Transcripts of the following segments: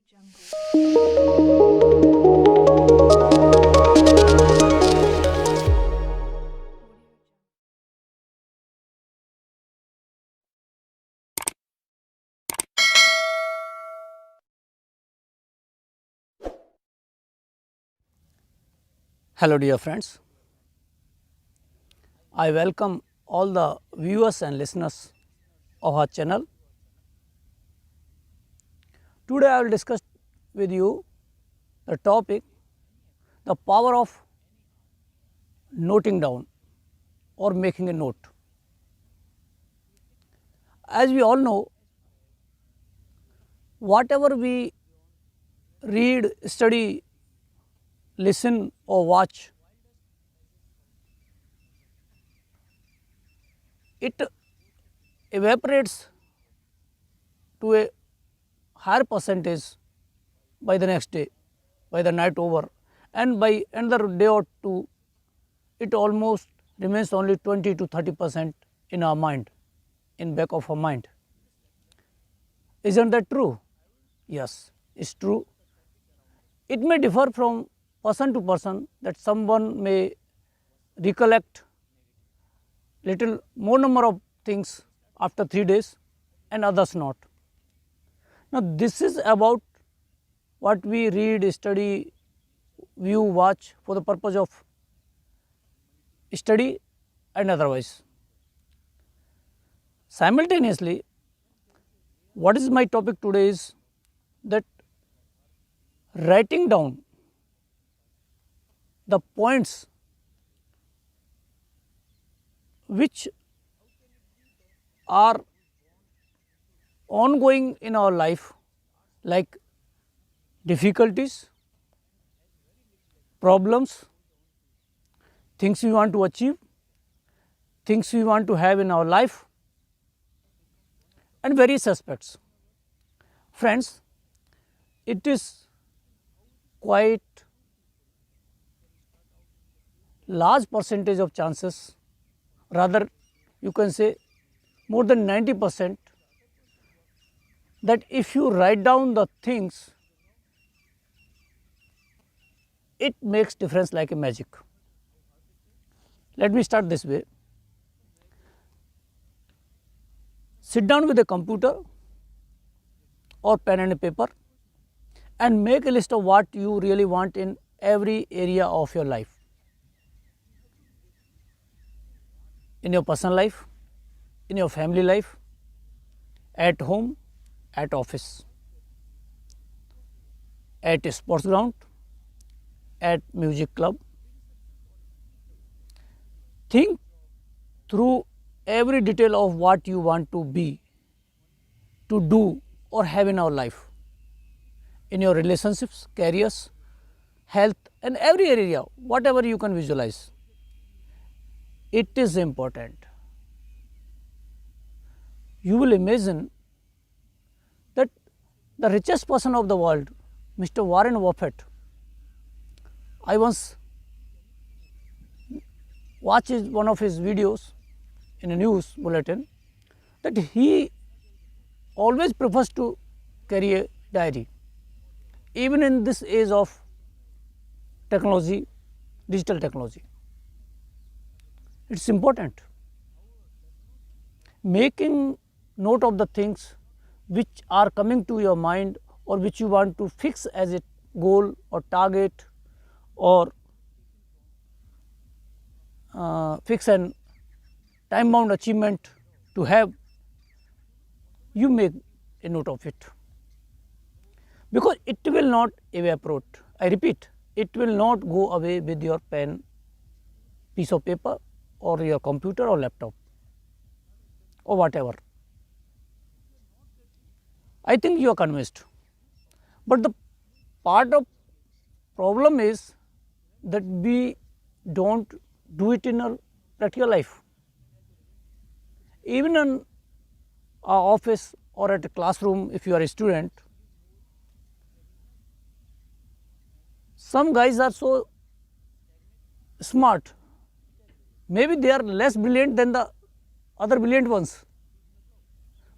Hello dear friends, I welcome all the viewers and listeners of our channel. Today I will discuss with you the topic, the power of noting down or making a note. As we all know, whatever we read, study, listen or watch, it evaporates to a higher percentage by the next day, by the night over, and by another day or two, it almost remains only 20 to 30% in our mind, in back of our mind. Isn't that true? Yes, it's true. It may differ from person to person, that someone may recollect little more number of things after 3 days and others not. Now, this is about what we read, study, view, watch for the purpose of study and otherwise. Simultaneously, what is my topic today is that writing down the points which are ongoing in our life, like difficulties, problems, things we want to achieve, things we want to have in our life, and various aspects. Friends, it is quite large percentage of chances, rather you can say more than 90%, that if you write down the things, it makes difference like a magic. Let me start this way. Sit down with a computer or pen and a paper and make a list of what you really want in every area of your life. In your personal life, in your family life, at home, at office, at a sports ground, at music club. Think through every detail of what you want to be, to do or have in our life, in your relationships, careers, health, and every area, whatever you can visualize. It is important. You will imagine that the richest person of the world, Mr. Warren Buffett, I once watched one of his videos in a news bulletin, that he always prefers to carry a diary, even in this age of technology, digital technology. It is important. Making note of the things which are coming to your mind or which you want to fix as a goal or target, or fix an time bound achievement to have, you make a note of it, because it will not evaporate. I repeat, it will not go away with your pen, piece of paper, or your computer or laptop or whatever. I think you are convinced. But the part of problem is that we don't do it in our practical life. Even in our office or at a classroom, if you are a student, some guys are so smart, maybe they are less brilliant than the other brilliant ones,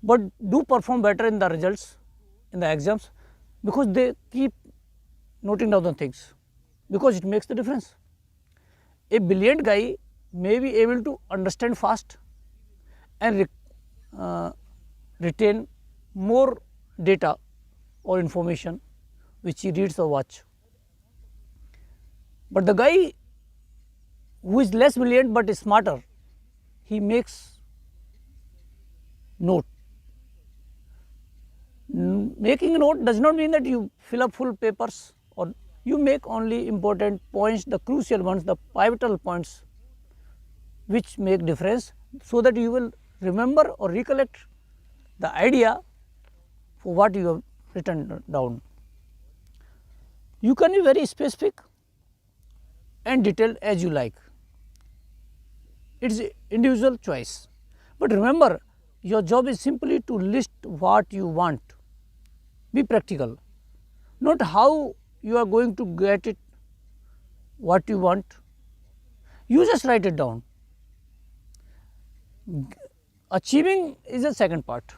but do perform better in the results, in the exams, because they keep noting down the things, because it makes the difference. A brilliant guy may be able to understand fast and uh, retain more data or information which he reads or watch. But the guy who is less brilliant but is smarter, he makes note. Making a note does not mean that you fill up full papers, or you make only important points, the crucial ones, the pivotal points which make difference, so that you will remember or recollect the idea for what you have written down. You can be very specific and detailed as you like. It is individual choice. But remember, your job is simply to list what you want. Be practical, not how you are going to get it, what you want. You just write it down. Achieving is the second part.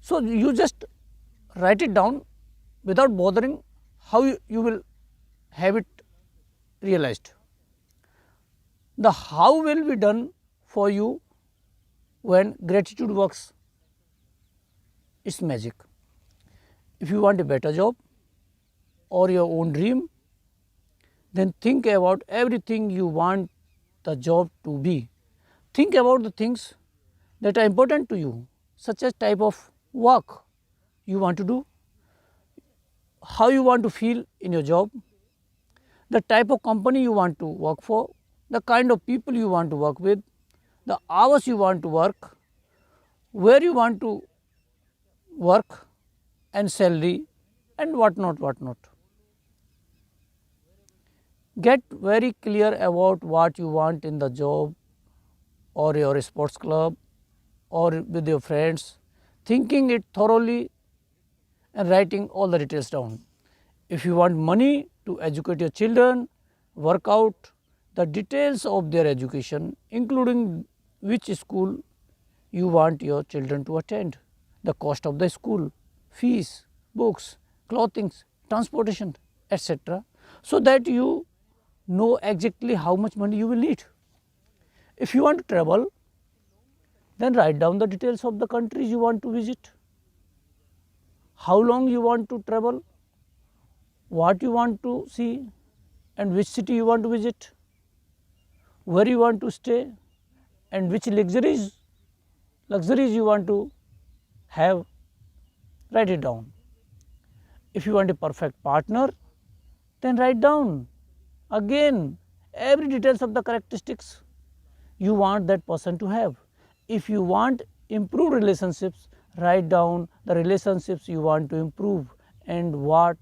So, you just write it down without bothering how you will have it realized. The how will be done for you when gratitude works its magic. If you want a better job or your own dream, then think about everything you want the job to be. Think about the things that are important to you, such as type of work you want to do, how you want to feel in your job, the type of company you want to work for, the kind of people you want to work with, the hours you want to work, where you want to work, and salary, and what not, what not. Get very clear about what you want in the job or your sports club or with your friends, thinking it thoroughly and writing all the details down. If you want money to educate your children, work out the details of their education, including which school you want your children to attend, the cost of the school, fees, books, clothing, transportation, etc., so that you know exactly how much money you will need. If you want to travel, then write down the details of the countries you want to visit, how long you want to travel, what you want to see, and which city you want to visit, where you want to stay, and which luxuries you want to have. Write it down. If you want a perfect partner, then write down again every details of the characteristics you want that person to have. If you want improved relationships, write down the relationships you want to improve and what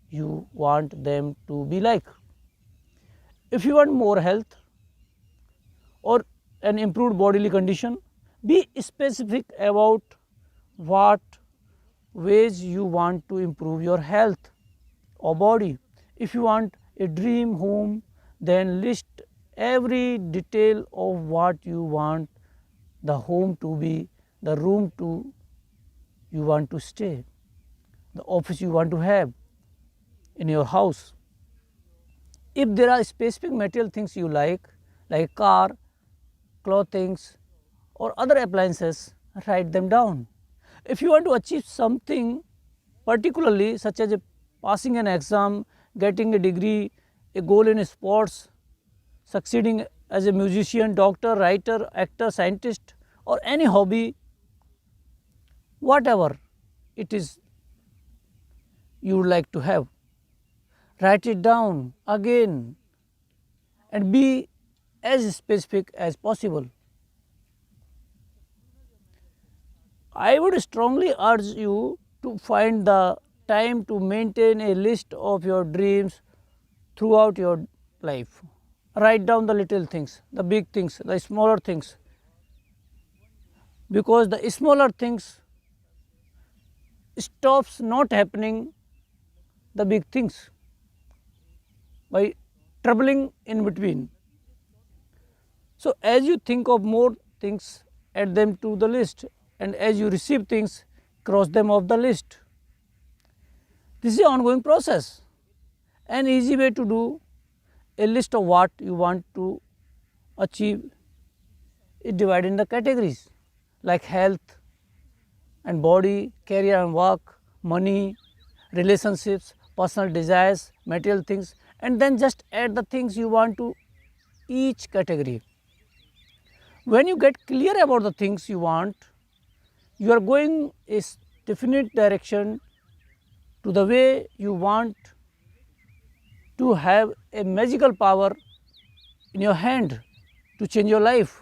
you want them to be like. If you want more health or an improved bodily condition, be specific about what ways you want to improve your health or body. If you want a dream home, then list every detail of what you want the home to be, the room to you want to stay, the office you want to have in your house. If there are specific material things you like car, clothing or other appliances, write them down. If you want to achieve something particularly, such as passing an exam, getting a degree, a goal in sports, succeeding as a musician, doctor, writer, actor, scientist, or any hobby, whatever it is you would like to have, write it down again and be as specific as possible. I would strongly urge you to find the time to maintain a list of your dreams throughout your life. Write down the little things, the big things, the smaller things, because the smaller things stops not happening the big things by troubling in between. So, as you think of more things, add them to the list and as you receive things, cross them off the list. This is an ongoing process. An easy way to do a list of what you want to achieve is divided in the categories like health and body, career and work, money, relationships, personal desires, material things, and then just add the things you want to each category. When you get clear about the things you want, you are going a definite direction to the way you want to have a magical power in your hand to change your life.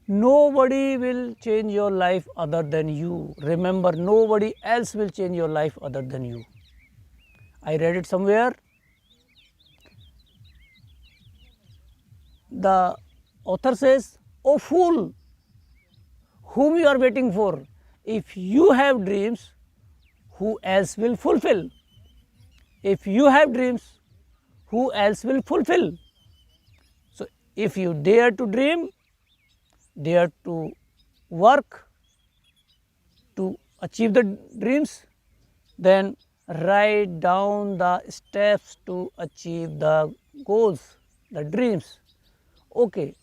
Nobody will change your life other than you. Remember, nobody else will change your life other than you. I read it somewhere. The author says, "Oh fool, whom you are waiting for? If you have dreams, who else will fulfill? If you have dreams, who else will fulfill?" So, if you dare to dream, dare to work to achieve the dreams, then write down the steps to achieve the goals, the dreams. Okay,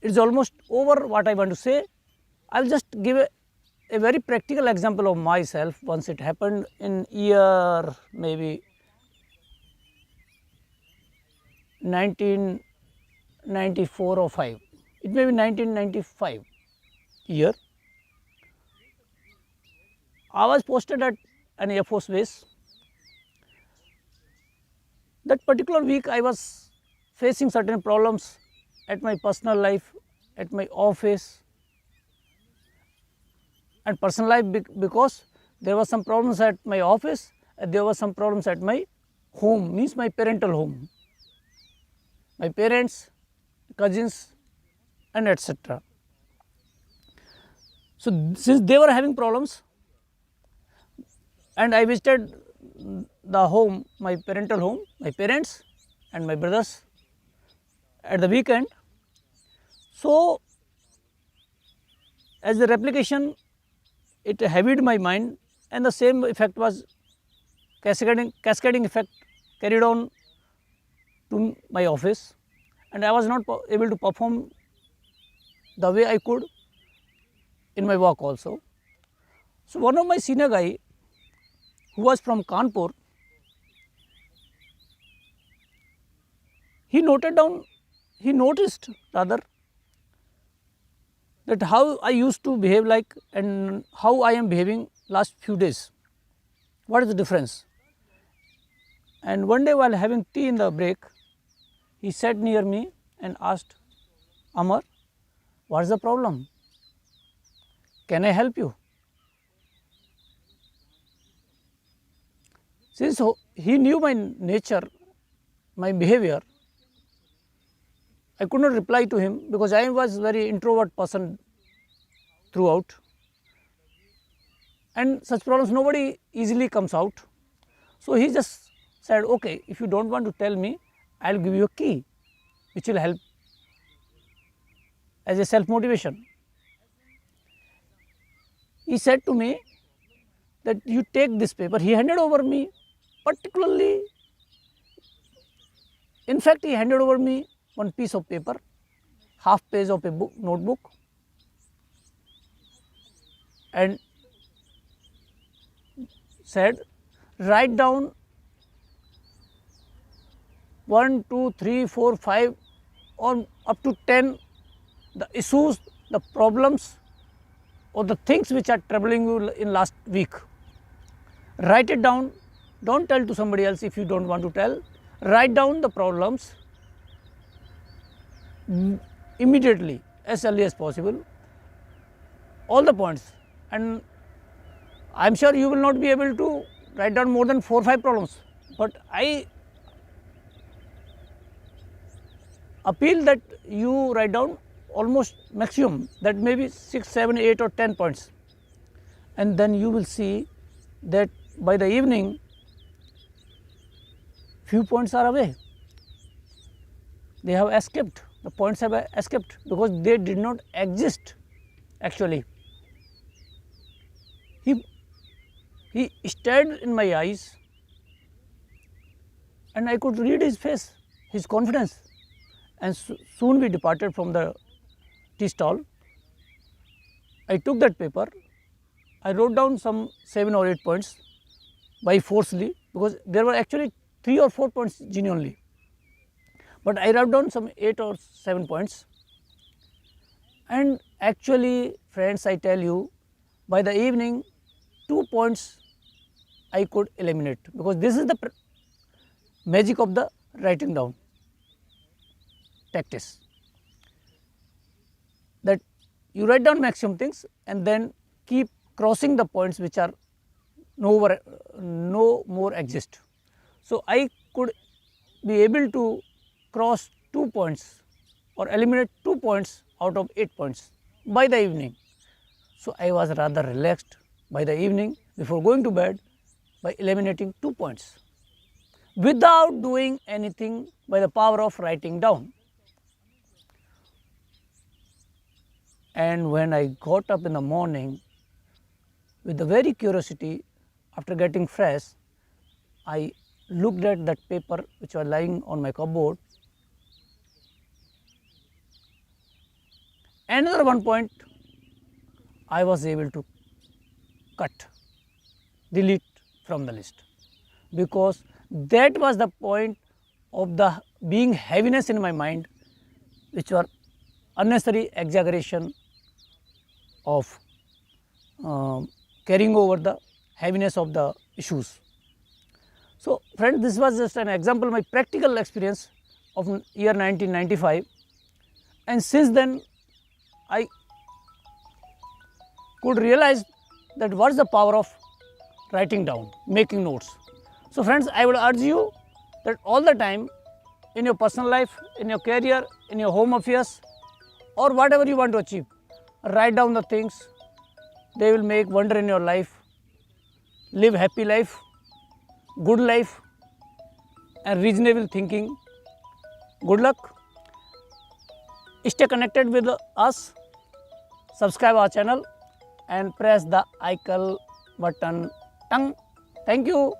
it's almost over what I want to say. I'll just give a very practical example of myself. Once it happened in year maybe 1994 or 5. It may be 1995 year. I was posted at an Air Force base. That particular week I was facing certain problems at my personal life, at my office and personal life, because there were some problems at my office and there were some problems at my home, means my parental home, my parents, cousins and etc. So, since they were having problems and I visited the home, my parental home, my parents and my brothers at the weekend. So, as the replication, it heavied my mind and the same effect was cascading effect carried on to my office, and I was not able to perform the way I could in my work also. So, one of my senior guy who was from Kanpur, he noticed rather that how I used to behave like and how I am behaving last few days. What is the difference? And one day while having tea in the break, he sat near me and asked, "Amar, what is the problem? Can I help you?" Since he knew my nature, my behavior, I could not reply to him because I was very introvert person throughout, and such problems nobody easily comes out. So, he just said, "Okay, if you do not want to tell me, I will give you a key which will help as a self motivation." He said to me that you take this paper. He handed over me particularly, in fact, he handed over me one piece of paper, half page of a book, notebook, and said, "Write down 1, 2, 3, 4, 5 or up to 10 the issues, the problems or the things which are troubling you in last week. Write it down, do not tell to somebody else if you do not want to tell. Write down the problems immediately, as early as possible, all the points, and I am sure you will not be able to write down more than 4 or 5 problems, but I appeal that you write down almost maximum, that may be 6, 7, 8 or 10 points, and then you will see that by the evening few points are away, they have escaped, the points have escaped because they did not exist actually. He stared in my eyes and I could read his face, his confidence. And soon we departed from the tea stall. I took that paper, I wrote down some 7 or 8 points by forcefully, because there were actually 3 or 4 points genuinely. But I wrote down some 8 or 7 points, and actually friends, I tell you, by the evening 2 points I could eliminate, because this is the magic of the writing down practice, that you write down maximum things and then keep crossing the points which are no more exist. So, I could be able to cross 2 points or eliminate 2 points out of 8 points by the evening. So, I was rather relaxed by the evening before going to bed by eliminating 2 points without doing anything, by the power of writing down. And when I got up in the morning with the very curiosity, after getting fresh, I looked at that paper which was lying on my cupboard. Another one point I was able to delete from the list, because that was the point of the being heaviness in my mind, which were unnecessary exaggeration of carrying over the heaviness of the issues. So, friends, this was just an example, my practical experience of year 1995, and since then I could realize that what is the power of writing down, making notes. So, friends, I would urge you that all the time in your personal life, in your career, in your home affairs, or whatever you want to achieve, write down the things. They will make wonder in your life. Live happy life, good life, and reasonable thinking. Good luck. Stay connected with us. Subscribe our channel and press the icon button. Thank you.